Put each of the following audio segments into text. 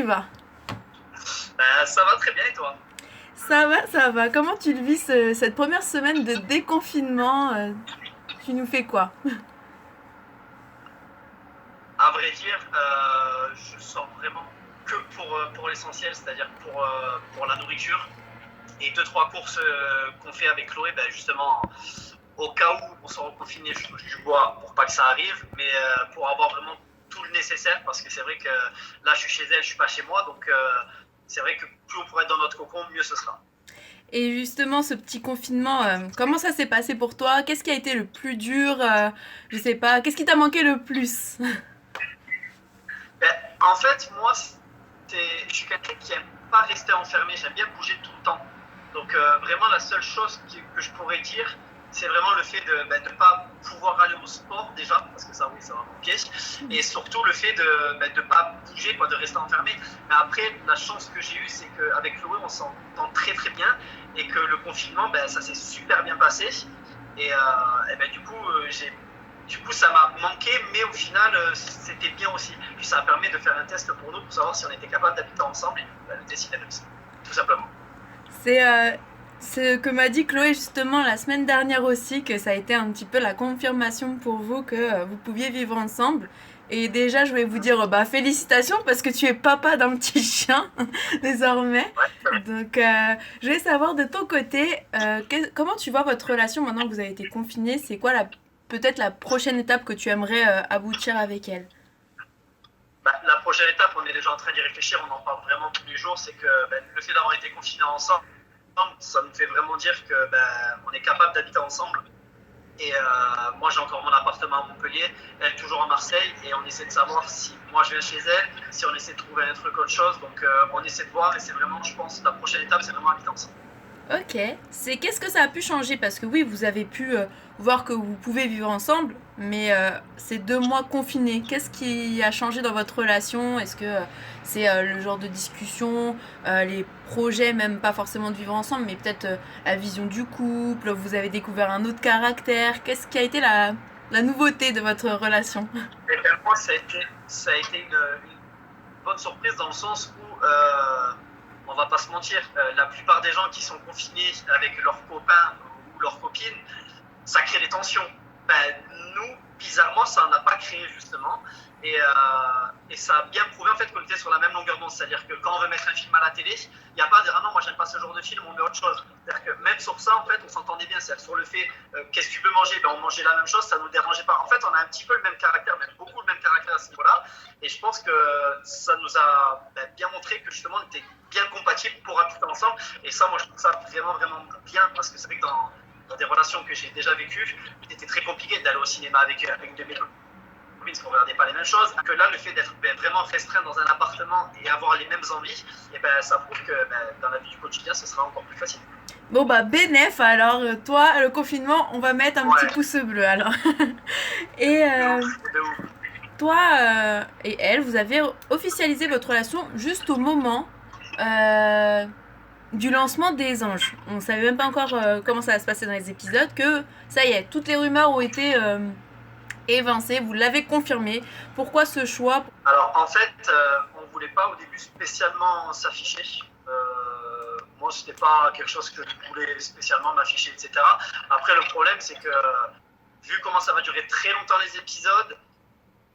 vas? Ça va très bien et toi? Ça va, ça va. Comment tu le vis cette première semaine de déconfinement? Tu nous fais quoi? À vrai dire, je sors vraiment que pour l'essentiel, c'est-à-dire pour la nourriture et deux trois courses qu'on fait avec Chloé, ben justement au cas où on sera confiné du bois pour pas que ça arrive, mais pour avoir vraiment tout le nécessaire parce que c'est vrai que là je suis chez elle, je suis pas chez moi, donc c'est vrai que plus on pourra être dans notre cocon, mieux ce sera. Et justement, ce petit confinement, comment ça s'est passé pour toi? Qu'est-ce qui a été le plus dur? Je sais pas. Qu'est-ce qui t'a manqué le plus? Ben, en fait, moi, je suis quelqu'un qui aime pas rester enfermé, j'aime bien bouger tout le temps. Donc vraiment la seule chose que je pourrais dire, c'est vraiment le fait de ne pas pouvoir aller au sport déjà, parce que ça oui, ça va manquer, et surtout le fait de pas bouger, quoi, de rester enfermé. Mais après, la chance que j'ai eue, c'est qu'avec Chloé, on s'entend très très bien, et que le confinement, ben, ça s'est super bien passé. Et ben, du coup, ça m'a manqué, mais au final, c'était bien aussi. Puis ça a permis de faire un test pour nous pour savoir si on était capable d'habiter ensemble et de décider de ça, tout simplement. C'est ce que m'a dit Chloé justement la semaine dernière aussi, que ça a été un petit peu la confirmation pour vous que vous pouviez vivre ensemble. Et déjà, je vais vous dire bah, félicitations parce que tu es papa d'un petit chien désormais. Ouais. Donc, je vais savoir de ton côté, comment tu vois votre relation maintenant que vous avez été confinés. C'est quoi peut-être la prochaine étape que tu aimerais aboutir avec elle? Bah, la prochaine étape, on est déjà en train d'y réfléchir, on en parle vraiment tous les jours, c'est que ben, le fait d'avoir été confinés ensemble, ça nous fait vraiment dire que ben, on est capable d'habiter ensemble. Et moi, j'ai encore mon appartement à Montpellier, elle toujours à Marseille, et on essaie de savoir si moi je viens chez elle, si on essaie de trouver un truc autre chose. Donc, on essaie de voir, et c'est vraiment, je pense, la prochaine étape, c'est vraiment habiter ensemble. Ok. Qu'est-ce que ça a pu changer? Parce que oui, vous avez pu voir que vous pouvez vivre ensemble, mais ces 2 mois confinés, qu'est-ce qui a changé dans votre relation? Est-ce que c'est le genre de discussion, les projets, même pas forcément de vivre ensemble, mais peut-être la vision du couple, vous avez découvert un autre caractère. Qu'est-ce qui a été la nouveauté de votre relation? Et bien, moi, ça a été une bonne surprise dans le sens où, on va pas se mentir, la plupart des gens qui sont confinés avec leurs copains ou leurs copines, ça crée des tensions. Ben, nous, bizarrement, ça n'en a pas créé justement. Et ça a bien prouvé en fait qu'on était sur la même longueur d'onde. C'est-à-dire que quand on veut mettre un film à la télé, il n'y a pas de ah non, moi j'aime pas ce genre de film, on met autre chose. C'est-à-dire que même sur ça, en fait, on s'entendait bien. C'est-à-dire sur le fait qu'est-ce que tu veux manger, ben, on mangeait la même chose, ça ne nous dérangeait pas. En fait, on a un petit peu le même caractère, même beaucoup le même caractère à ce niveau-là. Et je pense que ça nous a ben, bien montré que justement on était bien compatibles pour habiter ensemble. Et ça, moi je trouve ça vraiment, vraiment bien parce que c'est vrai que dans des relations que j'ai déjà vécues, c'était très compliqué d'aller au cinéma avec une de mes copines parce qu'on ne regardait pas les mêmes choses. Que là, le fait d'être vraiment restreint dans un appartement et avoir les mêmes envies, et ben, ça prouve que dans la vie du quotidien, ce sera encore plus facile. Bon bah bénéf alors, toi, le confinement, on va mettre un petit Ouais, pouce bleu alors. Et de ouf, de ouf. toi et elle, vous avez officialisé votre relation juste au moment euh, du lancement des anges. On ne savait même pas encore comment ça va se passer dans les épisodes, que ça y est, toutes les rumeurs ont été évincées, vous l'avez confirmé. Pourquoi ce choix? Alors, en fait, on ne voulait pas au début spécialement s'afficher. Moi, ce n'était pas quelque chose que je voulais spécialement m'afficher, etc. Après, le problème, c'est que vu comment ça va durer très longtemps les épisodes,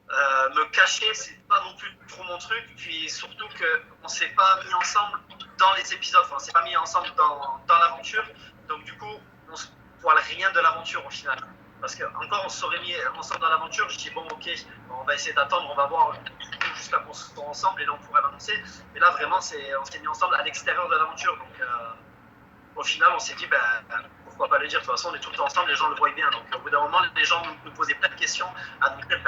me cacher, c'est pas non plus trop mon truc. Puis surtout qu'on s'est pas mis ensemble dans les épisodes, enfin, on s'est pas mis ensemble dans l'aventure. Donc du coup, on se voit rien de l'aventure au final. Parce que encore on se serait mis ensemble dans l'aventure, je dis bon ok, on va essayer d'attendre, on va voir jusqu'à qu'on soit ensemble et là on pourrait l'annoncer. Mais là vraiment, on s'est mis ensemble à l'extérieur de l'aventure. Donc au final, on s'est dit, ben, pourquoi pas le dire, de toute façon, on est tout le temps ensemble, les gens le voient bien. Donc, au bout d'un moment, les gens nous posaient plein de questions à nous dire,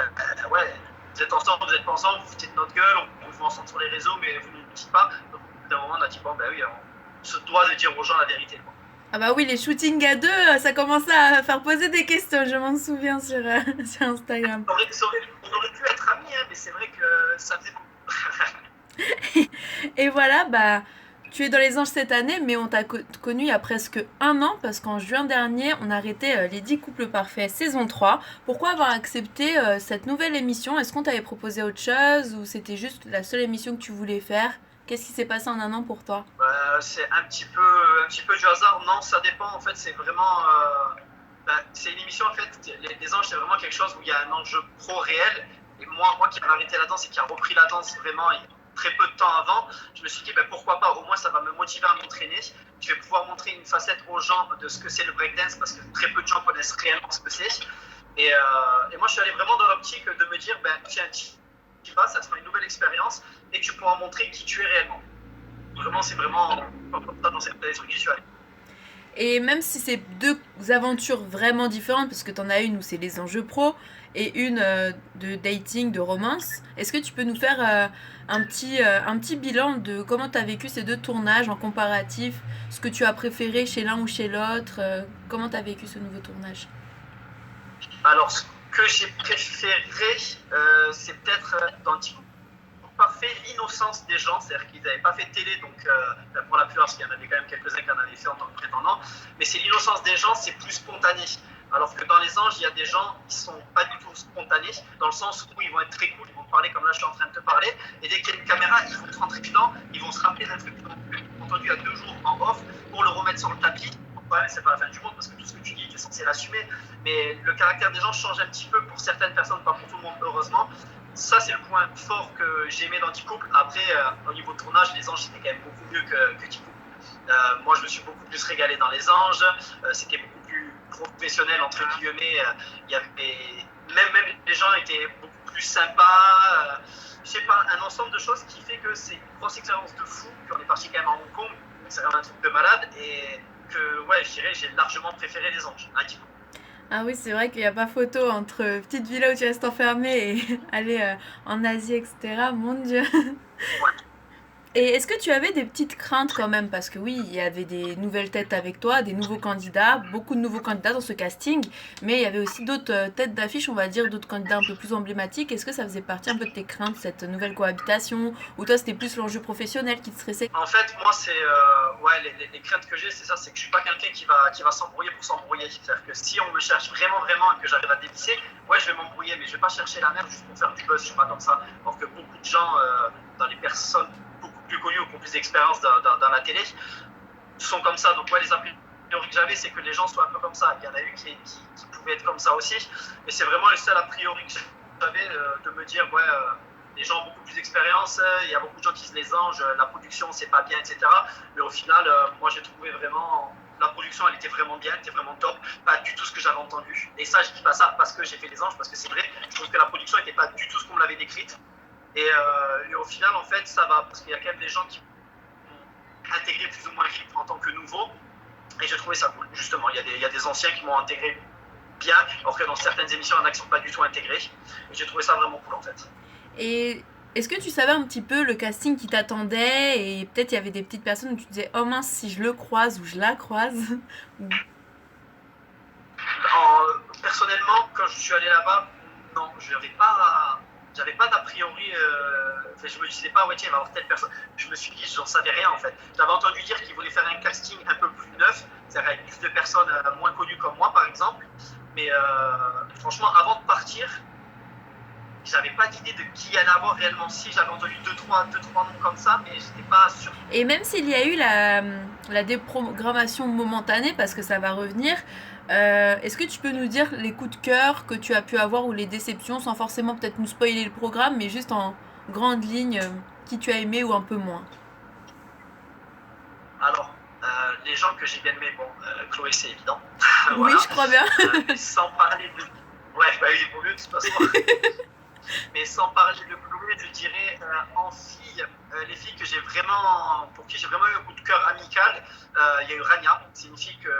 ouais, vous êtes ensemble, vous n'êtes pas ensemble, vous foutez de notre gueule, on vous voit ensemble sur les réseaux, mais vous ne nous dites pas. Donc, au bout d'un moment, on a dit, bon, ben oui, on se doit de dire aux gens la vérité. Quoi. Ah bah oui, les shootings à deux, ça commençait à faire poser des questions, je m'en souviens sur, sur Instagram. On aurait pu être amis, hein, mais c'est vrai que ça faisait beaucoup. Et voilà, bah Tu es dans les anges cette année, mais on t'a connu il y a presque un an, parce qu'en juin dernier, on a arrêté les 10 couples parfaits saison 3. Pourquoi avoir accepté cette nouvelle émission? Est-ce qu'on t'avait proposé autre chose ou c'était juste la seule émission que tu voulais faire? Qu'est-ce qui s'est passé en un an pour toi? C'est un petit peu du hasard. Non, ça dépend. En fait, c'est vraiment. C'est une émission, en fait. Les anges, c'est vraiment quelque chose où il y a un enjeu pro réel. Et moi qui avais arrêté la danse et qui a repris la danse vraiment très peu de temps avant, je me suis dit pourquoi pas, au moins ça va me motiver à m'entraîner. Je vais pouvoir montrer une facette aux gens de ce que c'est le breakdance parce que très peu de gens connaissent réellement ce que c'est. Et moi je suis allé vraiment dans l'optique de me dire tiens, tu vas, ça sera une nouvelle expérience et tu pourras montrer qui tu es réellement. Vraiment, c'est vraiment comme ça dans ces trucs que je suis allé. Et même si c'est deux aventures vraiment différentes, parce que t'en as une où c'est les enjeux pro et une de dating, de romance, est-ce que tu peux nous faire un petit bilan de comment t'as vécu ces deux tournages en comparatif, ce que tu as préféré chez l'un ou chez l'autre, comment t'as vécu ce nouveau tournage? Alors, ce que j'ai préféré, c'est peut-être dans parfait l'innocence des gens, c'est-à-dire qu'ils n'avaient pas fait de télé, donc pour la plupart, parce qu'il y en avait quand même quelques-uns qui en avaient fait en tant que prétendants, mais c'est l'innocence des gens, c'est plus spontané. Alors que dans les anges, il y a des gens qui sont pas du tout spontanés, dans le sens où ils vont être très cool, ils vont te parler comme là je suis en train de te parler, et dès qu'il y a une caméra, ils vont te rentrer dedans, ils vont se rappeler d'un truc qu'ils ont entendu il y a 2 jours en off pour le remettre sur le tapis. Ouais, c'est pas la fin du monde parce que tout ce que tu dis, tu es censé l'assumer, mais le caractère des gens change un petit peu pour certaines personnes, pas pour tout le monde, heureusement. Ça, c'est le point fort que j'ai aimé dans 10 couples. Après, au niveau de tournage, les anges, c'était quand même beaucoup mieux que 10 couples. Moi, je me suis beaucoup plus régalé dans les anges. C'était beaucoup plus professionnel, entre guillemets. Il y avait... même les gens étaient beaucoup plus sympas. Je sais pas, un ensemble de choses qui fait que c'est une grosse expérience de fou. Puis on est parti quand même à Hong Kong. C'est vraiment un truc de malade. Et que, ouais, je dirais, j'ai largement préféré les anges. Un 10 couples. Ah oui, c'est vrai qu'il n'y a pas photo entre petite villa où tu restes enfermé et aller en Asie, etc. Mon Dieu. Ouais. Et est-ce que tu avais des petites craintes quand même? Parce que oui, il y avait des nouvelles têtes avec toi, des nouveaux candidats, beaucoup de nouveaux candidats dans ce casting, mais il y avait aussi d'autres têtes d'affiche, on va dire, d'autres candidats un peu plus emblématiques. Est-ce que ça faisait partie un peu de tes craintes, cette nouvelle cohabitation? Ou toi, c'était plus l'enjeu professionnel qui te stressait? En fait, moi, c'est les craintes que j'ai, c'est ça, c'est que je suis pas quelqu'un qui va s'embrouiller pour s'embrouiller. C'est-à-dire que si on me cherche vraiment, vraiment et que j'arrive à dévisser, ouais, je vais m'embrouiller, mais je vais pas chercher la merde juste pour faire du buzz. Je suis pas comme ça. Alors que beaucoup de gens, dans les personnes beaucoup plus connues ou qui ont plus d'expérience dans la télé, sont comme ça. Donc, ouais, les a priori que j'avais, c'est que les gens soient un peu comme ça. Il y en a eu qui pouvaient être comme ça aussi, mais c'est vraiment le seul a priori que j'avais de me dire, ouais. Les gens ont beaucoup plus d'expérience, il y a beaucoup de gens qui se les angent, la production c'est pas bien, etc. Mais au final, moi j'ai trouvé vraiment, la production elle était vraiment bien, elle était vraiment top, pas du tout ce que j'avais entendu. Et ça, je dis pas ça parce que j'ai fait les anges, parce que c'est vrai, je trouve que la production n'était pas du tout ce qu'on me l'avait décrite. Et au final, en fait, ça va, parce qu'il y a quand même des gens qui ont intégré plus ou moins vite en tant que nouveaux. Et j'ai trouvé ça cool, justement. Il y a des anciens qui m'ont intégré bien, alors que dans certaines émissions, il y en a qui ne sont pas du tout intégrés. Et j'ai trouvé ça vraiment cool, en fait. Et est-ce que tu savais un petit peu le casting qui t'attendait et peut-être il y avait des petites personnes où tu te disais oh mince si je le croise ou je la croise? Personnellement, quand je suis allé là-bas, non, j'avais pas d'a priori. Je me disais pas ouais tiens il va y avoir telle personne. Je me suis dit j'en savais rien en fait. J'avais entendu dire qu'ils voulaient faire un casting un peu plus neuf, c'est-à-dire avec plus de personnes moins connues comme moi par exemple. Mais franchement avant de partir, j'avais pas d'idée de qui y allait avoir réellement. Si j'avais entendu 2-3 noms comme ça, mais j'étais pas sûr. Et même s'il y a eu la déprogrammation momentanée, parce que ça va revenir, est-ce que tu peux nous dire les coups de cœur que tu as pu avoir ou les déceptions, sans forcément peut-être nous spoiler le programme, mais juste en grande ligne, qui tu as aimé ou un peu moins? Alors, les gens que j'ai bien aimés, bon, Chloé c'est évident. Oui, voilà. Je crois bien. Sans parler de... Ouais, bah oui, il vaut mieux de toute façon. Mais sans parler de Chloé, je dirais en fille, les filles pour qui j'ai vraiment eu un coup de cœur amical, il y a eu Rania. C'est une fille que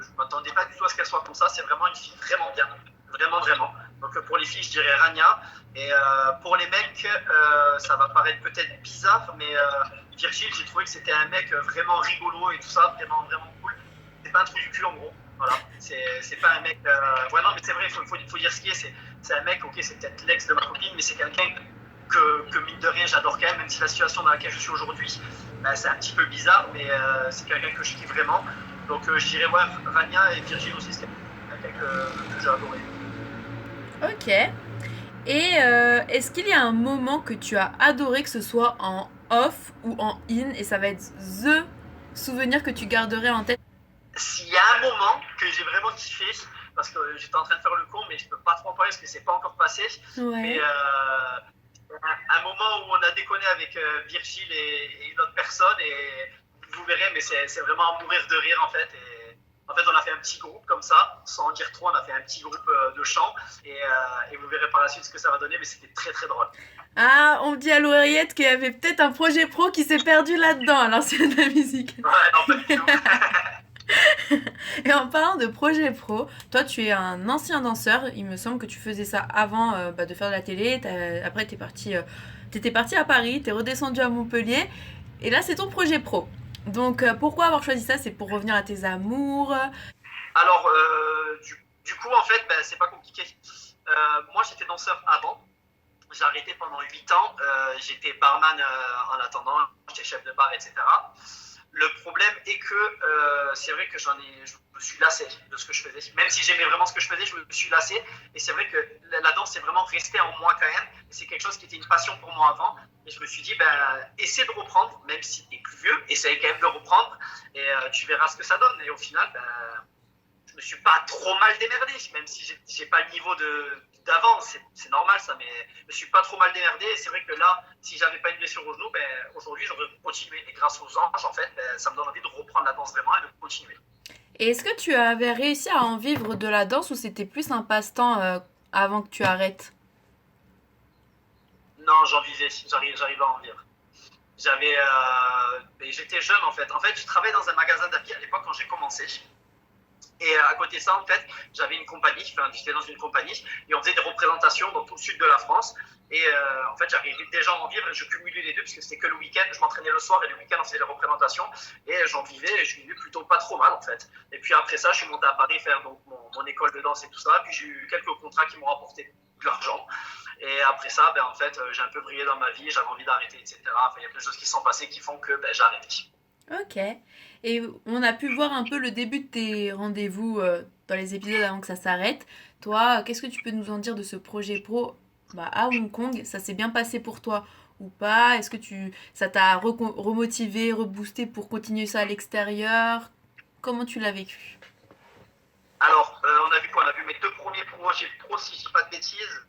je ne m'attendais pas du tout à ce qu'elle soit comme ça. C'est vraiment une fille vraiment bien. Vraiment, vraiment. Donc pour les filles, je dirais Rania. Et pour les mecs, ça va paraître peut-être bizarre, mais Virgile, j'ai trouvé que c'était un mec vraiment rigolo et tout ça, vraiment, vraiment cool. C'est pas un trou du cul en gros. Voilà, c'est pas un mec. Ouais, non, mais c'est vrai, il faut dire ce qui est. C'est un mec, ok, c'est peut-être l'ex de ma copine, mais c'est quelqu'un que mine de rien, j'adore quand même si la situation dans laquelle je suis aujourd'hui, bah, c'est un petit peu bizarre, mais c'est quelqu'un que je kiffe vraiment. Donc je dirais ouais, Rania et Virgile aussi, c'est quelqu'un que j'ai adoré. Ok. Et est-ce qu'il y a un moment que tu as adoré, que ce soit en off ou en in, et ça va être the souvenir que tu garderais en tête? S'il y a un moment que j'ai vraiment kiffé, parce que j'étais en train de faire le con, mais je peux pas trop en parler parce que c'est pas encore passé, mais Ouais. un moment où on a déconné avec Virgile et une autre personne, et vous verrez, mais c'est vraiment à mourir de rire en fait. Et, en fait, on a fait un petit groupe comme ça, sans en dire trop, on a fait un petit groupe de chant, et vous verrez par la suite ce que ça va donner, mais c'était très très drôle. Ah, on me dit à l'oreillette qu'il y avait peut-être un projet pro qui s'est perdu là-dedans, alors c'est de la musique. Ouais, non, pas du tout. Et en parlant de projet pro, toi tu es un ancien danseur, il me semble que tu faisais ça avant de faire de la télé, après t'étais parti à Paris, t'es redescendu à Montpellier, et là c'est ton projet pro. Donc pourquoi avoir choisi ça? C'est pour revenir à tes amours? Alors, du coup, en fait, ben, c'est pas compliqué. Moi, j'étais danseur avant. J'ai arrêté pendant 8 ans. J'étais barman en attendant, j'étais chef de bar, etc. Le problème est que c'est vrai que je me suis lassé de ce que je faisais. Même si j'aimais vraiment ce que je faisais, je me suis lassé. Et c'est vrai que la danse est vraiment restée en moi quand même. C'est quelque chose qui était une passion pour moi avant. Et je me suis dit, ben, essaie de reprendre, même si tu es plus vieux, essaye quand même de reprendre. Et tu verras ce que ça donne. Et au final, ben, je me suis pas trop mal démerdé, même si j'ai pas le niveau d'avant, c'est normal ça, mais je me suis pas trop mal démerdé. Et c'est vrai que là, si j'avais pas une blessure au genou, ben, aujourd'hui j'aurais continué. Et grâce aux anges, en fait, ben, ça me donne envie de reprendre la danse vraiment et de continuer. Et est-ce que tu avais réussi à en vivre de la danse ou c'était plus un passe-temps avant que tu arrêtes? Non, j'en vivais, j'arrivais à en vivre. J'étais jeune en fait. En fait, je travaillais dans un magasin d'habits à l'époque quand j'ai commencé. Et à côté de ça, en fait, j'avais une compagnie, enfin, j'étais dans une compagnie, et on faisait des représentations dans tout le sud de la France. Et en fait, j'arrivais déjà à en vivre, et je cumulais les deux, parce que c'était que le week-end, je m'entraînais le soir, et le week-end, on faisait les représentations. Et j'en vivais, et je vivais plutôt pas trop mal, en fait. Et puis après ça, je suis monté à Paris faire donc, mon école de danse et tout ça. Puis j'ai eu quelques contrats qui m'ont rapporté de l'argent. Et après ça, ben, en fait, j'ai un peu brillé dans ma vie, j'avais envie d'arrêter, etc. Enfin, il y a plein de choses qui se sont passées qui font que ben, j'ai arrêté. Ok. Et on a pu voir un peu le début de tes rendez-vous dans les épisodes avant que ça s'arrête. Toi, qu'est-ce que tu peux nous en dire de ce projet pro à Hong Kong? Ça s'est bien passé pour toi ou pas? Est-ce que ça t'a remotivé, reboosté pour continuer ça à l'extérieur? Comment tu l'as vécu? Alors, on a vu quoi? On a vu mes deux premiers projets pro, si je dis pas de bêtises.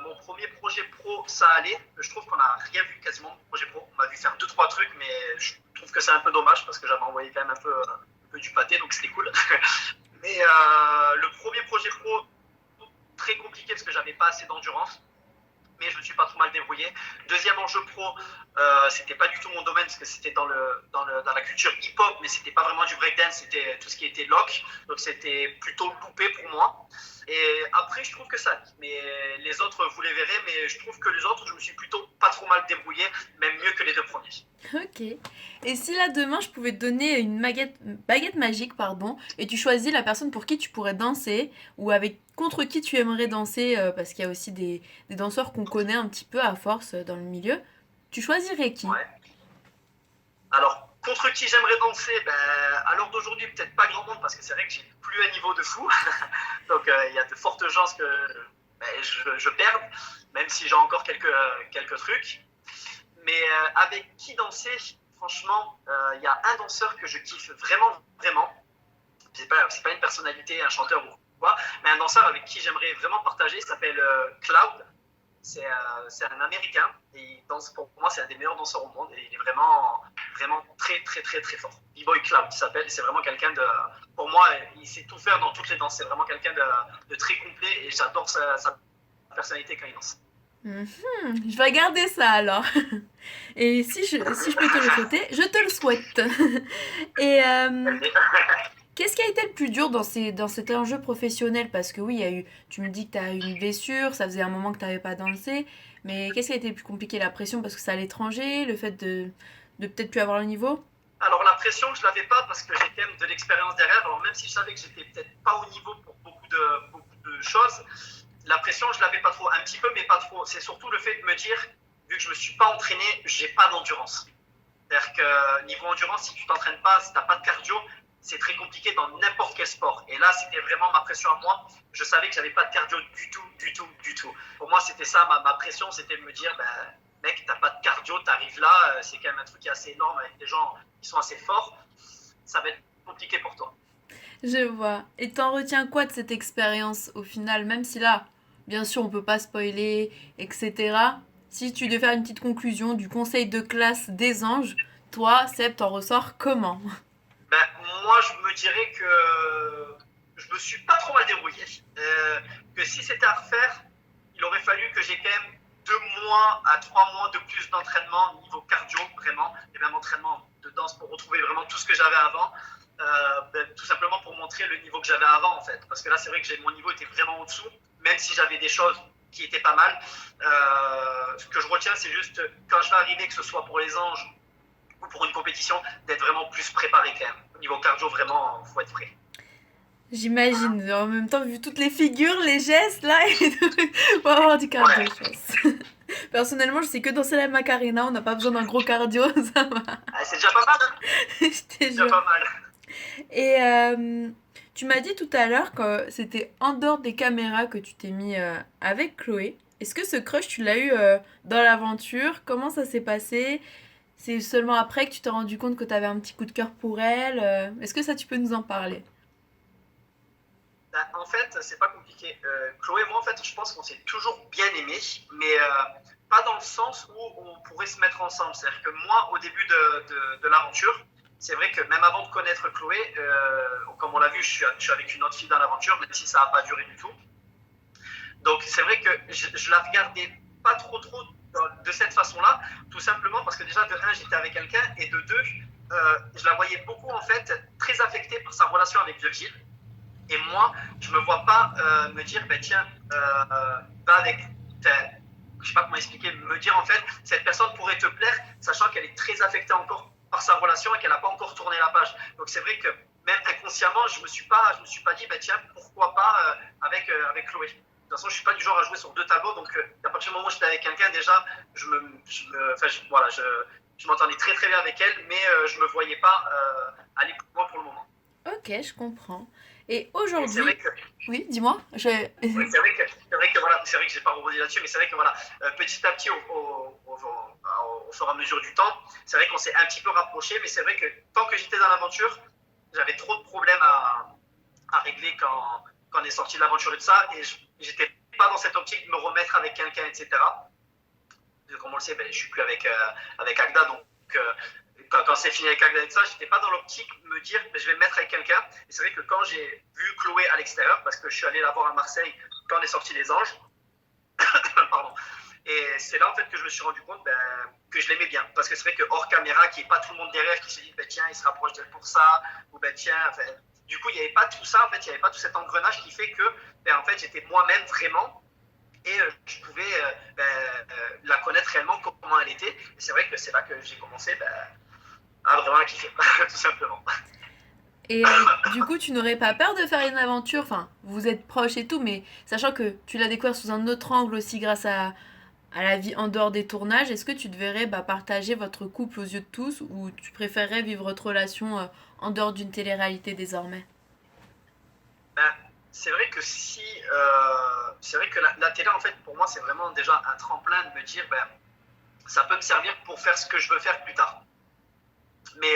Mon premier projet pro, ça allait. Je trouve qu'on n'a rien vu quasiment de projet pro. On m'a vu faire deux trois trucs, mais je trouve que c'est un peu dommage parce que j'avais envoyé quand même un peu du pâté, donc c'était cool. Mais le premier projet pro, très compliqué parce que j'avais pas assez d'endurance, mais je me suis pas trop mal débrouillé. Deuxième enjeu pro, c'était pas du tout mon domaine parce que c'était dans la culture hip-hop, mais c'était pas vraiment du breakdance, c'était tout ce qui était lock, donc c'était plutôt loupé pour moi. Et après, je trouve que ça, mais les autres, vous les verrez, mais je trouve que les autres, je me suis plutôt pas trop mal débrouillé, même mieux que les deux premiers. Ok. Et si là demain je pouvais te donner une baguette magique, pardon, et tu choisis la personne pour qui tu pourrais danser, ou avec contre qui tu aimerais danser, parce qu'il y a aussi des danseurs qu'on connaît un petit peu à force dans le milieu, tu choisirais qui? Ouais. Alors, contre qui j'aimerais danser, ben, à l'heure d'aujourd'hui, peut-être pas grand monde parce que c'est vrai que j'ai plus un niveau de fou. Donc, il y a de fortes chances que ben, je perde, même si j'ai encore quelques trucs. Mais avec qui danser, franchement, il y a un danseur que je kiffe vraiment, vraiment. C'est pas une personnalité, un chanteur ou quoi, mais un danseur avec qui j'aimerais vraiment partager, il s'appelle Cloud. C'est un Américain et il danse, pour moi, c'est un des meilleurs danseurs au monde et il est vraiment, vraiment très, très, très, très fort. B-Boy Cloud, il s'appelle, et c'est vraiment quelqu'un de. Pour moi, il sait tout faire dans toutes les danses. C'est vraiment quelqu'un de très complet et j'adore sa personnalité quand il danse. Mhm, je vais garder ça alors. Et si je peux te le souhaiter, je te le souhaite. Et qu'est-ce qui a été le plus dur dans cet enjeu professionnel? Parce que oui, il y a eu, tu me dis que tu as eu une blessure, ça faisait un moment que tu n'avais pas dansé, mais qu'est-ce qui a été le plus compliqué? La pression parce que c'est à l'étranger, le fait de peut-être plus avoir le niveau? Alors la pression, je l'avais pas parce que j'ai quand même de l'expérience derrière. Alors même si je savais que j'étais peut-être pas au niveau pour beaucoup de choses, la pression, je l'avais pas trop. Un petit peu, mais pas trop. C'est surtout le fait de me dire, vu que je me suis pas entraîné, j'ai pas d'endurance. C'est-à-dire que niveau endurance, si tu t'entraînes pas, si tu n'as pas de cardio, c'est très compliqué dans n'importe quel sport. Et là, c'était vraiment ma pression à moi. Je savais que j'avais pas de cardio du tout. Pour moi, c'était ça, ma pression, c'était de me dire, ben, mec, t'as pas de cardio, t'arrives là, c'est quand même un truc qui est assez énorme avec des gens qui sont assez forts. Ça va être compliqué pour toi. Je vois. Et t'en retiens quoi de cette expérience au final, même si là, bien sûr, on peut pas spoiler, etc. Si tu devais faire une petite conclusion du conseil de classe des anges, toi, Seb, t'en ressors comment? Ben, moi, je me dirais que je me suis pas trop mal débrouillé. Que si c'était à refaire, il aurait fallu que j'ai quand même 2 mois à 3 mois de plus d'entraînement niveau cardio, vraiment, et même entraînement de danse pour retrouver vraiment tout ce que j'avais avant. Ben, tout simplement pour montrer le niveau que j'avais avant, en fait. Parce que là, c'est vrai que mon niveau était vraiment en dessous, même si j'avais des choses qui étaient pas mal. Ce que je retiens, c'est juste quand je vais arriver, que ce soit pour les anges ou pour une compétition, d'être vraiment plus préparé quand même. Au niveau cardio, vraiment, il faut être prêt. J'imagine. En même temps, vu toutes les figures, les gestes, là, et tout, faut avoir du cardio, Ouais, je pense. Personnellement, je sais que danser la Macarena, on n'a pas besoin d'un gros cardio, ça va. c'est déjà pas mal, hein. Je te C'est déjà jure. pas mal. Et tu m'as dit tout à l'heure que c'était en dehors des caméras que tu t'es mis avec Chloé. Est-ce que ce crush, tu l'as eu dans l'aventure? Comment ça s'est passé? C'est seulement après que tu t'es rendu compte que tu avais un petit coup de cœur pour elle? Est-ce que ça, tu peux nous en parler? Bah, en fait, c'est pas compliqué. Chloé et moi, en fait, je pense qu'on s'est toujours bien aimés, mais pas dans le sens où on pourrait se mettre ensemble. C'est-à-dire que moi, au début de l'aventure, c'est vrai que même avant de connaître Chloé, comme on l'a vu, je suis avec une autre fille dans l'aventure, même si ça n'a pas duré du tout. Donc c'est vrai que je la regardais pas trop de cette façon-là, tout simplement parce que déjà de un, j'étais avec quelqu'un, et de deux, je la voyais beaucoup en fait très affectée par sa relation avec Virgile. Et moi, je me vois pas me dire, ben tiens, va avec, je sais pas comment expliquer, me dire en fait, cette personne pourrait te plaire, sachant qu'elle est très affectée encore par sa relation et qu'elle n'a pas encore tourné la page. Donc c'est vrai que même inconsciemment, je me suis pas dit, ben tiens, pourquoi pas avec Chloé. De toute façon, je suis pas du genre à jouer sur deux tableaux, donc à partir du moment où j'étais avec quelqu'un, déjà, voilà, je m'entendais très bien avec elle, mais je me voyais pas aller plus loin pour le moment. Ok, je comprends. Et Et c'est vrai aujourd'hui, que oui, dis-moi. oui, voilà, c'est vrai que j'ai pas rebondi là-dessus, mais c'est vrai que voilà, petit à petit, au fur et à mesure du temps, c'est vrai qu'on s'est un petit peu rapprochés, mais c'est vrai que tant que j'étais dans l'aventure, j'avais trop de problèmes à régler quand on est sorti de l'aventure et de ça, et j'étais pas dans cette optique de me remettre avec quelqu'un, etc. Comme on le sait, ben, je suis plus avec Agda, donc quand c'est fini avec Agda et ça, j'étais pas dans l'optique de me dire ben, je vais me mettre avec quelqu'un. Et c'est vrai que quand j'ai vu Chloé à l'extérieur, parce que je suis allé la voir à Marseille quand on est sorti les anges, pardon. Et c'est là en fait que je me suis rendu compte ben, que je l'aimais bien. Parce que c'est vrai que hors caméra, qu'il n'y ait pas tout le monde derrière qui se dit ben, tiens, il se rapproche d'elle pour ça, ou ben tiens, enfin, du coup, il n'y avait pas tout ça, en fait, il n'y avait pas tout cet engrenage qui fait que ben, en fait, j'étais moi-même vraiment et je pouvais la connaître réellement comment elle était. Et c'est vrai que c'est là que j'ai commencé ben, à vraiment la kiffer, tout simplement. Et du coup, tu n'aurais pas peur de faire une aventure, enfin, vous êtes proches et tout, mais sachant que tu l'as découvert sous un autre angle aussi grâce à la vie en dehors des tournages, est-ce que tu te verrais partager votre couple aux yeux de tous ou tu préférerais vivre votre relation en dehors d'une télé-réalité désormais? Ben, c'est vrai que c'est vrai que la télé, en fait, pour moi, c'est vraiment déjà un tremplin de me dire, ben, ça peut me servir pour faire ce que je veux faire plus tard. Mais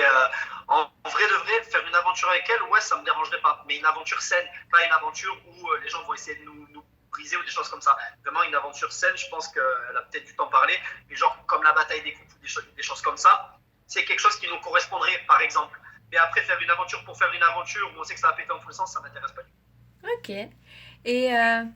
en vrai de vrai, faire une aventure avec elle, ouais, ça me dérangerait pas. Mais une aventure saine, pas une aventure où les gens vont essayer de nous briser ou des choses comme ça. Vraiment une aventure saine, je pense qu'elle a peut-être dû t'en parler. Mais genre comme la bataille des coupes ou des choses comme ça, c'est quelque chose qui nous correspondrait, par exemple. Mais après, faire une aventure pour faire une aventure où on sait que ça va péter en tous les sens, ça m'intéresse pas du Ok. Et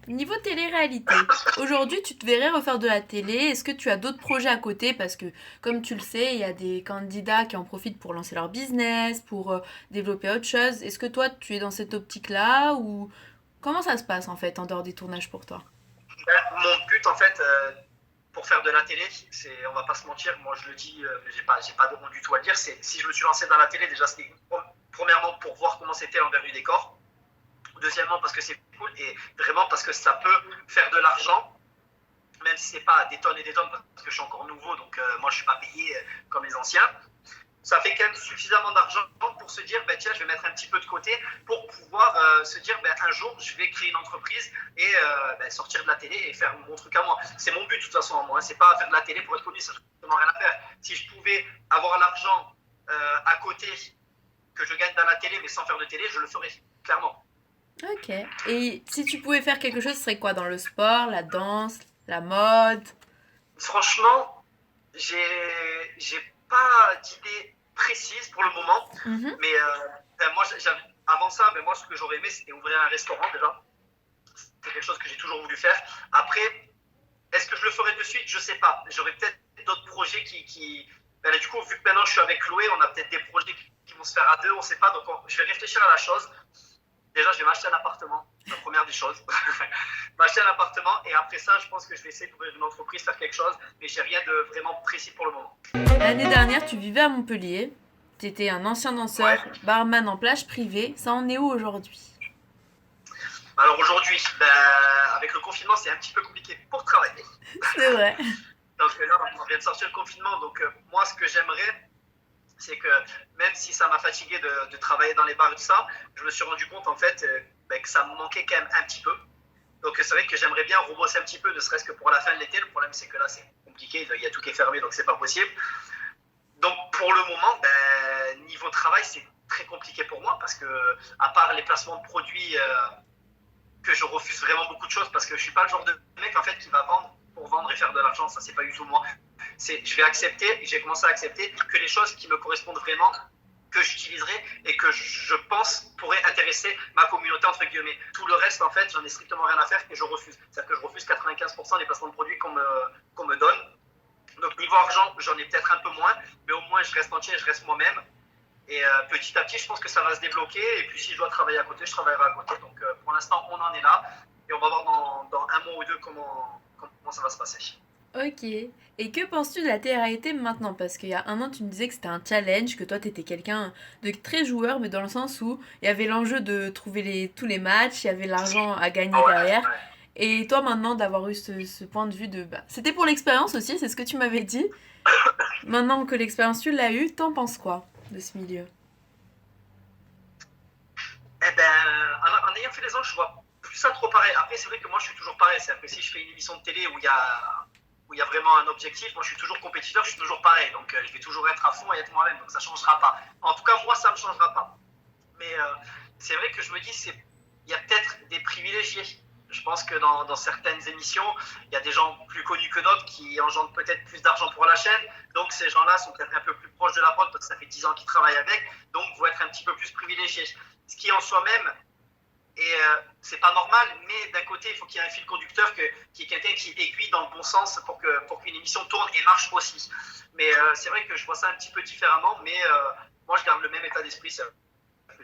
niveau télé-réalité, aujourd'hui tu te verrais refaire de la télé. Est-ce que tu as d'autres projets à côté? Parce que comme tu le sais, il y a des candidats qui en profitent pour lancer leur business, pour développer autre chose. Est-ce que toi tu es dans cette optique-là ou comment ça se passe en fait en dehors des tournages pour toi? tout. Mon but, en fait, pour faire de la télé, c'est, on va pas se mentir, moi je le dis, j'ai pas de honte du tout à le dire, c'est si je me suis lancé dans la télé, déjà c'était premièrement pour voir comment c'était l'envers du décor. Deuxièmement, parce que c'est cool et vraiment parce que ça peut faire de l'argent, même si c'est pas des tonnes et des tonnes, parce que je suis encore nouveau, donc moi je suis pas payé comme les anciens. ça fait quand même suffisamment d'argent pour se dire, ben, tiens, je vais mettre un petit peu de côté pour pouvoir se dire, ben, un jour, je vais créer une entreprise et ben, sortir de la télé et faire mon truc à moi. C'est mon but, de toute façon, à moi. C'est pas faire de la télé pour être connu, ça n'a strictement rien à faire. Si je pouvais avoir l'argent à côté que je gagne dans la télé, mais sans faire de télé, je le ferais, clairement. Ok. Et si tu pouvais faire quelque chose, ce serait quoi? Dans le sport, la danse, la mode? Franchement, j'ai pas d'idée précise pour le moment, Mhm. mais ben, moi, avant ça, ben, moi, ce que j'aurais aimé, c'était ouvrir un restaurant déjà. C'est quelque chose que j'ai toujours voulu faire. Après, est-ce que je le ferai de suite? Je sais pas. J'aurais peut-être d'autres projets Ben, là, du coup, vu que maintenant je suis avec Chloé, on a peut-être des projets qui vont se faire à deux, on sait pas. Donc, je vais réfléchir à la chose. Déjà, je vais m'acheter un appartement, la première des choses. M'acheter un appartement et après ça, je pense que je vais essayer d'ouvrir une entreprise, faire quelque chose, mais j'ai rien de vraiment précis pour le moment. L'année dernière, tu vivais à Montpellier. Tu étais un ancien Ouais. danseur, barman en plage privée. Ça en est où aujourd'hui? Alors aujourd'hui, ben, avec le confinement, c'est un petit peu compliqué pour travailler. C'est vrai. Donc là, on vient de sortir le confinement. Donc moi, ce que j'aimerais, c'est que même si ça m'a fatigué de travailler dans les bars et tout ça, je me suis rendu compte en fait ben, que ça me manquait quand même un petit peu. Donc c'est vrai que j'aimerais bien rebosser un petit peu, ne serait-ce que pour la fin de l'été. Le problème c'est que là c'est compliqué, il y a tout qui est fermé, donc c'est pas possible. Donc pour le moment, ben, niveau travail, c'est très compliqué pour moi parce que à part les placements de produits que je refuse vraiment beaucoup de choses parce que je suis pas le genre de mec en fait qui va vendre pour vendre et faire de l'argent, ça c'est pas du tout moi. Je vais accepter, j'ai commencé à accepter que les choses qui me correspondent vraiment, que j'utiliserai et que je pense pourraient intéresser ma communauté entre guillemets. Tout le reste en fait, j'en ai strictement rien à faire et je refuse. C'est-à-dire que je refuse 95% des placements de produits qu'on me donne. Donc niveau argent, j'en ai peut-être un peu moins, mais au moins je reste entier, je reste moi-même. Et petit à petit, je pense que ça va se débloquer. Et puis si je dois travailler à côté, je travaillerai à côté. Donc pour l'instant, on en est là. Et on va voir dans un mois ou deux comment ça va se passer. Ok. Et que penses-tu de la télé-réalité maintenant? Parce qu'il y a un an, tu me disais que c'était un challenge, que toi, t'étais quelqu'un de très joueur, mais dans le sens où il y avait l'enjeu de trouver tous les matchs, il y avait l'argent à gagner Ah ouais, derrière. ouais. Et toi, maintenant, d'avoir eu ce point de vue de... Bah, c'était pour l'expérience aussi, c'est ce que tu m'avais dit. Maintenant que l'expérience, tu l'as eue, t'en penses quoi de ce milieu? Eh ben, en ayant fait les ans, je vois plus ça trop pareil. Après, c'est vrai que moi, je suis toujours pareil. C'est-à-dire que si je fais une émission de télé où il y a vraiment un objectif, moi, je suis toujours compétiteur, je suis toujours pareil. Donc, je vais toujours être à fond et être moi-même. Donc, ça ne changera pas. En tout cas, moi, ça ne me changera pas. Mais c'est vrai que je me dis, il y a peut-être des privilégiés. Je pense que dans certaines émissions, il y a des gens plus connus que d'autres qui engendrent peut-être plus d'argent pour la chaîne. Donc ces gens-là sont peut-être un peu plus proches de la prod parce que ça fait 10 ans qu'ils travaillent avec. Donc vont être un petit peu plus privilégiés. Ce qui en soi-même, et c'est pas normal, mais d'un côté, il faut qu'il y ait un fil conducteur, qui est quelqu'un qui aiguille dans le bon sens pour qu'une émission tourne et marche aussi. Mais c'est vrai que je vois ça un petit peu différemment, mais moi je garde le même état d'esprit.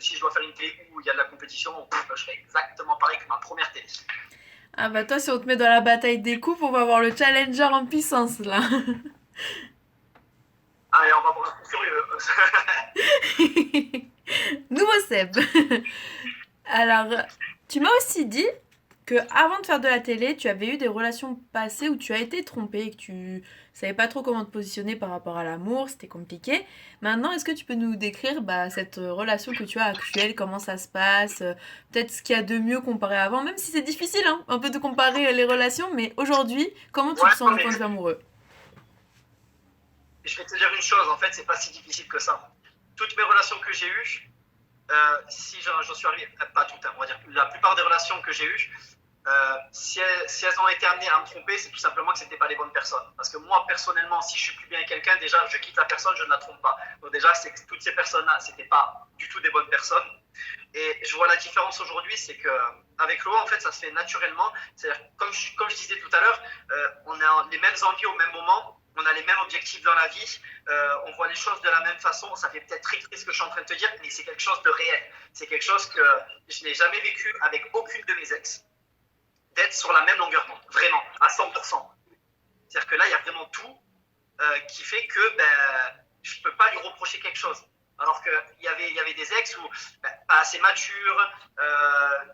Si je dois faire une télé où il y a de la compétition, je fais exactement pareil que ma première télé. Ah bah toi, si on te met dans la bataille des coupes, on va voir le challenger en puissance, là. Allez, on va voir un coup furieux. Nouveau Seb. Alors, tu m'as aussi dit que avant de faire de la télé, tu avais eu des relations passées où tu as été trompée et que tu savais pas trop comment te positionner par rapport à l'amour, c'était compliqué. Maintenant, est-ce que tu peux nous décrire cette relation que tu as actuelle, comment ça se passe, peut-être ce qu'il y a de mieux comparé à avant, même si c'est difficile hein, un peu de comparer les relations, mais aujourd'hui, comment tu te Ouais, sens non, d'un mais point de vue amoureux? je vais te dire une chose, en fait, c'est pas si difficile que ça. Toutes mes relations que j'ai eues, si j'en suis arrivé, pas toutes, hein, on va dire, la plupart des relations que j'ai eues, si elles ont été amenées à me tromper, c'est tout simplement que ce n'étaient pas les bonnes personnes. Parce que moi, personnellement, si je suis plus bien avec quelqu'un, déjà, je quitte la personne, je ne la trompe pas. Donc déjà, c'est que toutes ces personnes-là, ce n'étaient pas du tout des bonnes personnes. Et je vois la différence aujourd'hui, c'est qu'avec Loa, en fait, ça se fait naturellement. C'est-à-dire, comme je disais tout à l'heure, on a les mêmes envies au même moment, on a les mêmes objectifs dans la vie, on voit les choses de la même façon. Ça fait peut-être très triste ce que je suis en train de te dire, mais c'est quelque chose de réel. C'est quelque chose que je n'ai jamais vécu avec aucune de mes ex, d'être sur la même longueur d'onde, vraiment, à 100%. C'est-à-dire que là, il y a vraiment tout qui fait que je ne peux pas lui reprocher quelque chose. Alors qu'il y avait des ex où pas assez matures,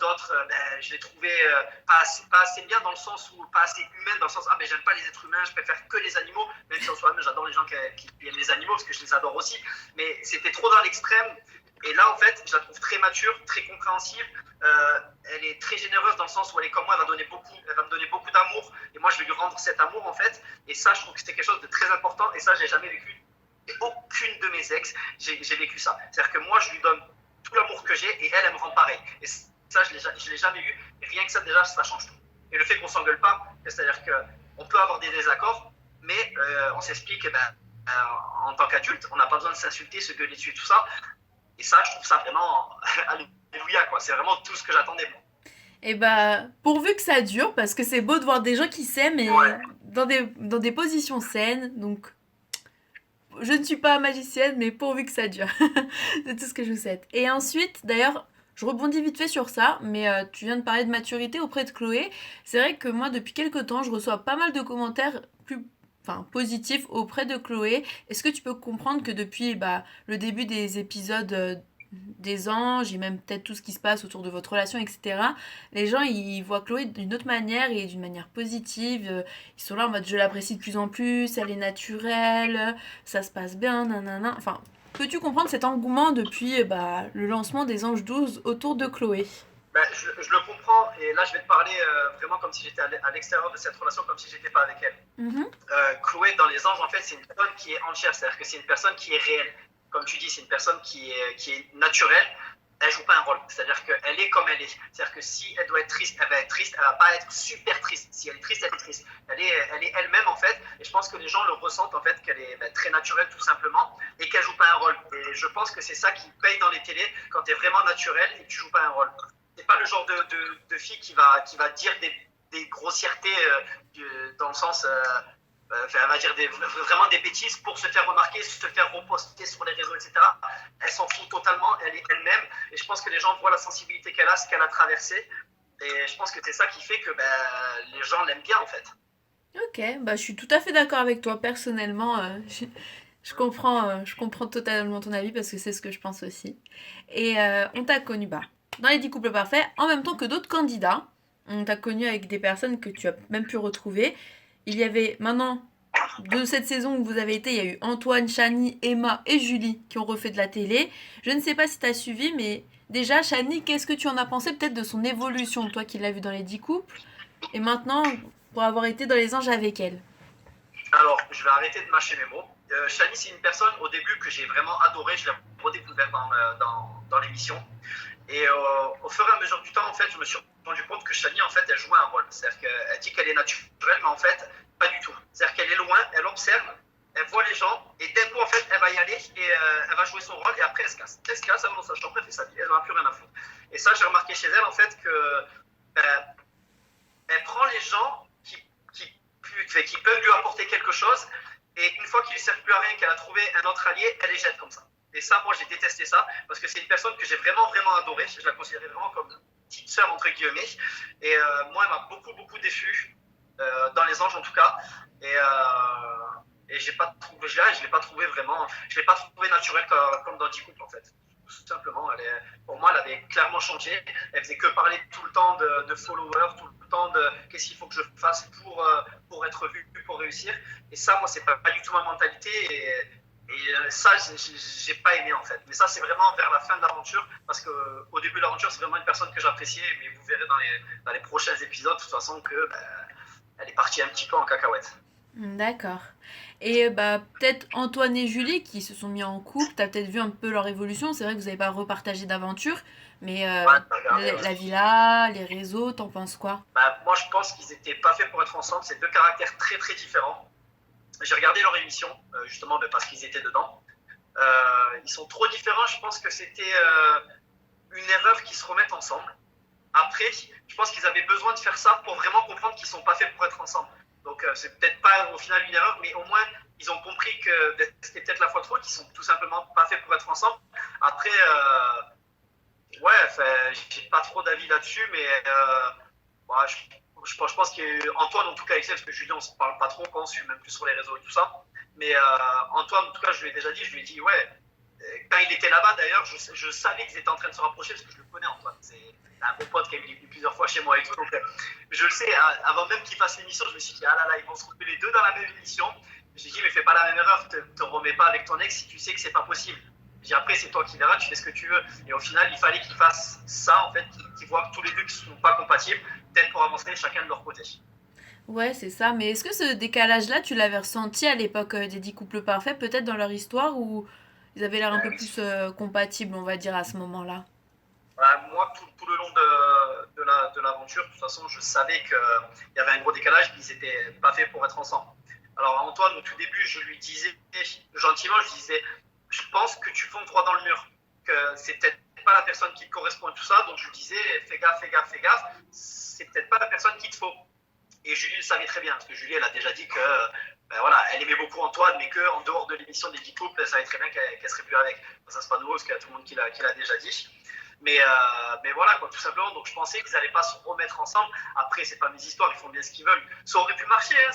d'autres, je les trouvais pas assez bien dans le sens où, pas assez humaines dans le sens, j'aime pas les êtres humains, je préfère que les animaux, même si en soi-même j'adore les gens qui aiment les animaux parce que je les adore aussi, mais c'était trop dans l'extrême. Et là, en fait, je la trouve très mature, très compréhensive. Elle est très généreuse dans le sens où elle est comme moi, elle va me donner beaucoup d'amour. Et moi, je vais lui rendre cet amour, en fait. Et ça, je trouve que c'était quelque chose de très important. Et ça, j'ai jamais vécu. Et aucune de mes ex, j'ai vécu ça. C'est-à-dire que moi, je lui donne tout l'amour que j'ai et elle me rend pareil. Et ça, je l'ai jamais eu. Et rien que ça, déjà, ça change tout. Et le fait qu'on s'engueule pas, c'est-à-dire qu'on peut avoir des désaccords, mais on s'explique, en tant qu'adulte, on n'a pas besoin de s'insulter, se gueuler dessus, tout ça. Et ça, je trouve ça vraiment alléluia, quoi. C'est vraiment tout ce que j'attendais. Et pourvu que ça dure, parce que c'est beau de voir des gens qui s'aiment et Ouais. dans des positions saines. Donc, je ne suis pas magicienne, mais pourvu que ça dure. C'est tout ce que je vous souhaite. Et ensuite, d'ailleurs, je rebondis vite fait sur ça, mais tu viens de parler de maturité auprès de Chloé. C'est vrai que moi, depuis quelques temps, je reçois pas mal de commentaires positifs auprès de Chloé. Est-ce que tu peux comprendre que depuis le début des épisodes des anges et même peut-être tout ce qui se passe autour de votre relation, etc., les gens ils voient Chloé d'une autre manière et d'une manière positive. Ils sont là en mode je l'apprécie de plus en plus, elle est naturelle, ça se passe bien, nanana. Enfin, peux-tu comprendre cet engouement depuis le lancement des Anges 12 autour de Chloé? Je le comprends, et là je vais te parler vraiment comme si j'étais à l'extérieur de cette relation, comme si j'étais pas avec elle. Chloé, dans les anges, en fait, c'est une personne qui est entière, c'est-à-dire que c'est une personne qui est réelle. Comme tu dis, c'est une personne qui est naturelle. Elle joue pas un rôle, c'est-à-dire qu'elle est comme elle est. C'est-à-dire que si elle doit être triste, elle va être triste, elle va pas être super triste. Si elle est triste, elle est triste. Elle est elle-même en fait, et je pense que les gens le ressentent en fait, qu'elle est très naturelle tout simplement, et qu'elle joue pas un rôle. Et je pense que c'est ça qui paye dans les télés quand tu es vraiment naturel et que tu joues pas un rôle. C'est pas le genre de fille qui va dire des grossièretés dans le sens elle va dire vraiment des bêtises pour se faire remarquer, se faire reposter sur les réseaux, etc. Elle s'en fout totalement, elle est elle-même. Et je pense que les gens voient la sensibilité qu'elle a, ce qu'elle a traversé. Et je pense que c'est ça qui fait que les gens l'aiment bien, en fait. Ok, je suis tout à fait d'accord avec toi. Personnellement, je comprends totalement ton avis parce que c'est ce que je pense aussi. Et on t'a connu dans les 10 couples parfaits, en même temps que d'autres candidats. On t'a connu avec des personnes que tu as même pu retrouver. Il y avait maintenant, de cette saison où vous avez été, il y a eu Antoine, Chani, Emma et Julie qui ont refait de la télé. Je ne sais pas si tu as suivi, mais déjà, Chani, qu'est-ce que tu en as pensé peut-être de son évolution, toi qui l'as vu dans les 10 couples, et maintenant, pour avoir été dans les anges avec elle? Alors, je vais arrêter de mâcher mes mots. Chani, c'est une personne au début que j'ai vraiment adorée. Je l'ai redécouvert dans l'émission. Et au fur et à mesure du temps, en fait, je me suis rendu compte que Chani, en fait, elle jouait un rôle. C'est-à-dire qu'elle dit qu'elle est naturelle, mais en fait, pas du tout. C'est-à-dire qu'elle est loin, elle observe, elle voit les gens, et d'un coup, en fait, elle va y aller et elle va jouer son rôle, et après, elle se casse. Elle se casse, elle va dans sa chambre, elle fait sa vie, elle n'en a plus rien à foutre. Et ça, j'ai remarqué chez elle, en fait, que elle prend les gens qui peuvent lui apporter quelque chose, et une fois qu'il ne sert plus à rien, qu'elle a trouvé un autre allié, elle les jette comme ça. Et ça, moi, j'ai détesté ça, parce que c'est une personne que j'ai vraiment, vraiment adorée. Je la considérais vraiment comme une petite sœur, entre guillemets. Et moi, elle m'a beaucoup, beaucoup déçu, dans les anges en tout cas. Et je l'ai pas trouvé vraiment, je l'ai pas trouvé naturel comme dans 10 couples, en fait. Tout simplement, pour moi, elle avait clairement changé. Elle faisait que parler tout le temps de followers, tout le temps de qu'est-ce qu'il faut que je fasse pour être vue, pour réussir. Et ça, moi, c'est pas du tout ma mentalité. Et ça, j'ai pas aimé en fait. Mais ça, c'est vraiment vers la fin de l'aventure, parce qu'au début de l'aventure, c'est vraiment une personne que j'appréciais, mais vous verrez dans les prochains épisodes, de toute façon, que elle est partie un petit peu en cacahuète. D'accord. Et peut-être Antoine et Julie qui se sont mis en couple, t'as peut-être vu un peu leur évolution. C'est vrai que vous n'avez pas repartagé d'aventure, mais Ouais, regardez, la villa, les réseaux, t'en penses quoi? moi, je pense qu'ils étaient pas faits pour être ensemble. C'est deux caractères très très différents. J'ai regardé leur émission, justement, parce qu'ils étaient dedans. Ils sont trop différents. Je pense que c'était une erreur qu'ils se remettent ensemble. Après, je pense qu'ils avaient besoin de faire ça pour vraiment comprendre qu'ils ne sont pas faits pour être ensemble. Donc, c'est peut-être pas au final une erreur, mais au moins, ils ont compris que c'était peut-être la fois trop, qu'ils sont tout simplement pas faits pour être ensemble. Après, ouais, j'ai pas trop d'avis là-dessus, mais ouais, je pense qu'Antoine, en tout cas, parce que Julien, on se parle pas trop quand on suit même plus sur les réseaux et tout ça. Mais Antoine, en tout cas, je lui ai déjà dit, ouais, quand il était là-bas d'ailleurs, je savais qu'ils étaient en train de se rapprocher parce que je le connais Antoine. C'est un bon pote qui est venu plusieurs fois chez moi et tout. Donc je le sais, avant même qu'ils fassent l'émission, je me suis dit, ah là là, ils vont se retrouver les deux dans la même émission. J'ai dit, mais fais pas la même erreur, te remets pas avec ton ex si tu sais que c'est pas possible. J'ai dit, après, c'est toi qui verras, tu fais ce que tu veux. Et au final, il fallait qu'ils fassent ça, en fait, qu'ils voient tous les deux qui ne sont pas compatibles, peut-être pour avancer chacun de leur côté. Ouais, c'est ça. Mais est-ce que ce décalage-là, tu l'avais ressenti à l'époque des 10 couples parfaits, peut-être dans leur histoire, où ils avaient l'air un peu Oui. plus compatibles, on va dire, à ce moment-là? Moi, tout le long de l'aventure, de toute façon, je savais qu'il y avait un gros décalage, qu'ils n'étaient pas faits pour être ensemble. Alors, Antoine, au tout début, je lui disais, gentiment, je disais, je pense que tu fonces droit dans le mur, que c'est peut-être pas la personne qui te correspond et tout ça, donc je lui disais, fais gaffe, fais gaffe, fais gaffe, c'est peut-être pas la personne qu'il te faut. Et Julie le savait très bien, parce que Julie, elle a déjà dit que, ben voilà, elle aimait beaucoup Antoine, mais qu'en dehors de l'émission des 10 couples, elle savait très bien qu'elle serait plus avec. Ça, c'est pas nouveau, parce qu'il y a tout le monde qui l'a déjà dit. Mais voilà, quoi, tout simplement. Donc, je pensais qu'ils n'allaient pas se remettre ensemble. Après, c'est pas mes histoires, ils font bien ce qu'ils veulent. Ça aurait pu marcher, hein,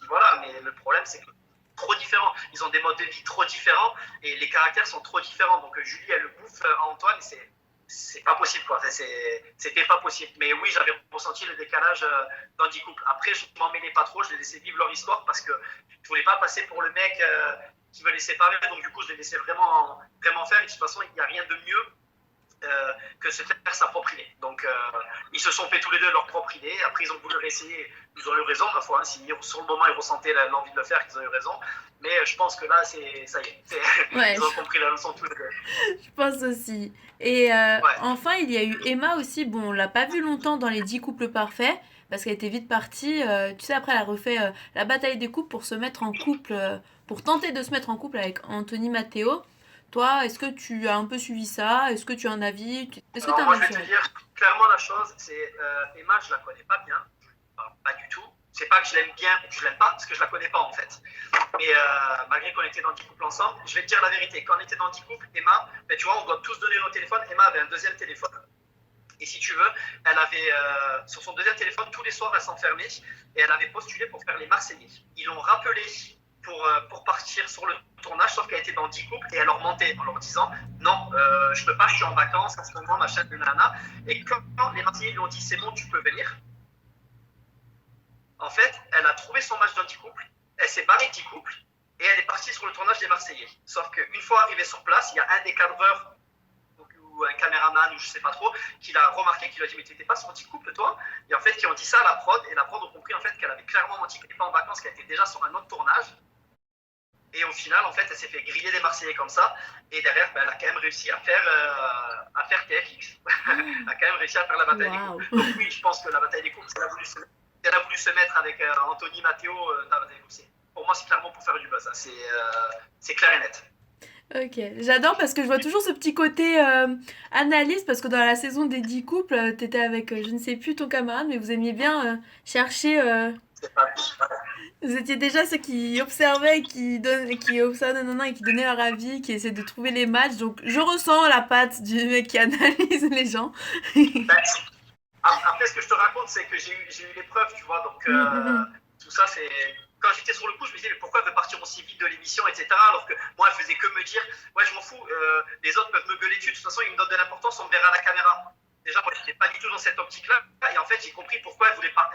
voilà, mais le problème, c'est que trop différents. Ils ont des modes de vie trop différents et les caractères sont trop différents. Donc, Julie, elle le bouffe à Antoine, c'est pas possible, quoi. C'était pas possible. Mais oui, j'avais ressenti le décalage dans 10 couples. Après, je m'en mêlais pas trop, je les laissais vivre leur histoire parce que je voulais pas passer pour le mec qui veut les séparer. Donc, du coup, je les laissais vraiment, vraiment faire. Et de toute façon, il n'y a rien de mieux que se faire sa propre idée. Donc, ils se sont fait tous les deux leur propre idée. Après, ils ont voulu réessayer. Ils ont eu raison, ma foi. Hein, si sur le moment, ils ressentaient l'envie de le faire, ils ont eu raison. Mais je pense que là, ça y est. Ouais, Ils ont compris la leçon tous les deux. je pense aussi. Et Ouais. enfin, il y a eu Emma aussi. Bon, on l'a pas vue longtemps dans les 10 couples parfaits, parce qu'elle était vite partie. Tu sais, après, elle a refait la bataille des couples pour se mettre en couple, pour tenter de se mettre en couple avec Anthony Matteo. Toi, est-ce que tu as un peu suivi ça? Est-ce que tu as un avis? Est-ce que tu Alors, as un moi, je avis vais sur te elle? dire clairement la chose, c'est Emma, je la connais pas bien. Enfin, pas du tout. C'est pas que je l'aime bien ou que je l'aime pas, parce que je la connais pas en fait. Mais malgré qu'on était dans 10 couples ensemble, je vais te dire la vérité. Quand on était dans 10 couples, Emma, ben, tu vois, on doit tous donner nos téléphones. Emma avait un deuxième téléphone. Et si tu veux, elle avait, sur son deuxième téléphone, tous les soirs, elle s'enfermait et elle avait postulé pour faire les Marseillais. Ils l'ont rappelé pour partir sur le tournage, sauf qu'elle était dans 10 couples et elle leur mentait en leur disant non, je peux pas, je suis en vacances en ce moment, machin, nana. Et quand les Marseillais lui ont dit c'est bon, tu peux venir, en fait, elle a trouvé son match dans 10 couples, elle s'est barrée de 10 couples et elle est partie sur le tournage des Marseillais. Sauf qu'une fois arrivée sur place, il y a un des cadreurs ou un caméraman ou je sais pas trop qui l'a remarqué, qui lui a dit mais t'étais pas sur 10 couples toi? Et en fait, qui ont dit ça à la prod et la prod ont compris en fait qu'elle avait clairement menti, qu'elle n'était pas en vacances, qu'elle était déjà sur un autre tournage. Et au final, en fait, elle s'est fait griller des Marseillais comme ça. Et derrière, ben, elle a quand même réussi à faire TFX. Elle a quand même réussi à faire la bataille des Waouh! couples. Donc oui, je pense que la bataille des couples, elle a voulu se mettre avec Anthony Matteo dans la bataille des couples. Pour moi, c'est clairement pour faire du buzz. Hein. C'est clair et net. Ok, j'adore parce que je vois toujours ce petit côté analyse parce que dans la saison des 10 couples, t'étais avec je ne sais plus ton camarade, mais vous aimiez bien chercher. C'est pas Vous étiez déjà ceux qui observaient, qui observaient nanana, et qui donnaient leur avis, qui essaient de trouver les matchs. Donc je ressens la patte du mec qui analyse les gens. ben, après, ce que je te raconte, c'est que j'ai eu l'épreuve, tu vois. Donc, Mm, mm, mm. tout ça, c'est. Quand j'étais sur le coup, je me disais, mais pourquoi elle veut partir aussi vite de l'émission, etc. Alors que moi, elle faisait que me dire, ouais, je m'en fous, les autres peuvent me gueuler dessus, de toute façon, ils me donnent de l'importance, on me verra à la caméra. Déjà, moi, je n'étais pas du tout dans cette optique-là. Et en fait, j'ai compris pourquoi elle voulait pas.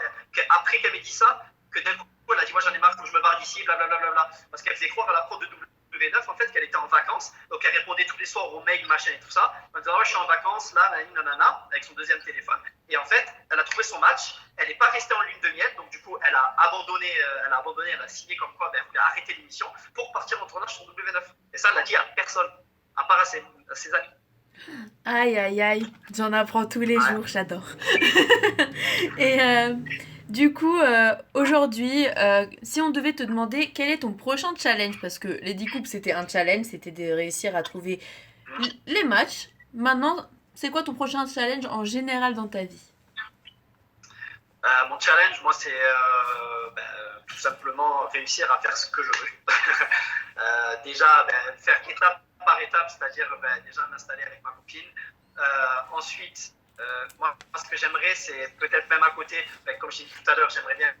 Après qu'elle m'ait dit ça, que d'un coup, elle a dit, moi, j'en ai marre, faut que je me barre d'ici, blablabla. Parce qu'elle faisait croire à la prod de W9, en fait, qu'elle était en vacances. Donc, elle répondait tous les soirs aux mails, machin et tout ça. En disant, ouais, je suis en vacances, là, nanana, avec son deuxième téléphone. Et en fait, elle a trouvé son match. Elle n'est pas restée en lune de miel. Donc, du coup, elle a abandonné, elle a signé comme quoi ben, elle voulait arrêter l'émission pour partir en tournage sur W9. Et ça, elle l'a dit à personne, à part à ses amis. Aïe aïe aïe, j'en apprends tous les Ouais. jours, j'adore. Et du coup, aujourd'hui, si on devait te demander quel est ton prochain challenge, parce que les 10 coupes c'était un challenge, c'était de réussir à trouver les matchs. Maintenant, c'est quoi ton prochain challenge en général dans ta vie? Mon challenge, moi, c'est tout simplement réussir à faire ce que je veux. Déjà, faire étape par étape, c'est-à-dire déjà m'installer avec ma copine. Ensuite, moi, ce que j'aimerais, c'est peut-être même à côté, comme je t'ai dit tout à l'heure, j'aimerais bien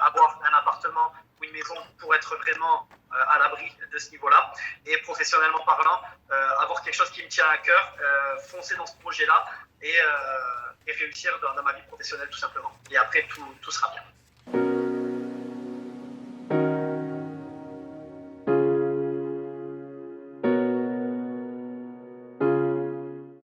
avoir un appartement ou une maison pour être vraiment à l'abri de ce niveau-là. Et professionnellement parlant, quelque chose qui me tient à cœur, foncer dans ce projet-là et réussir dans ma vie professionnelle tout simplement. Et après, tout sera bien.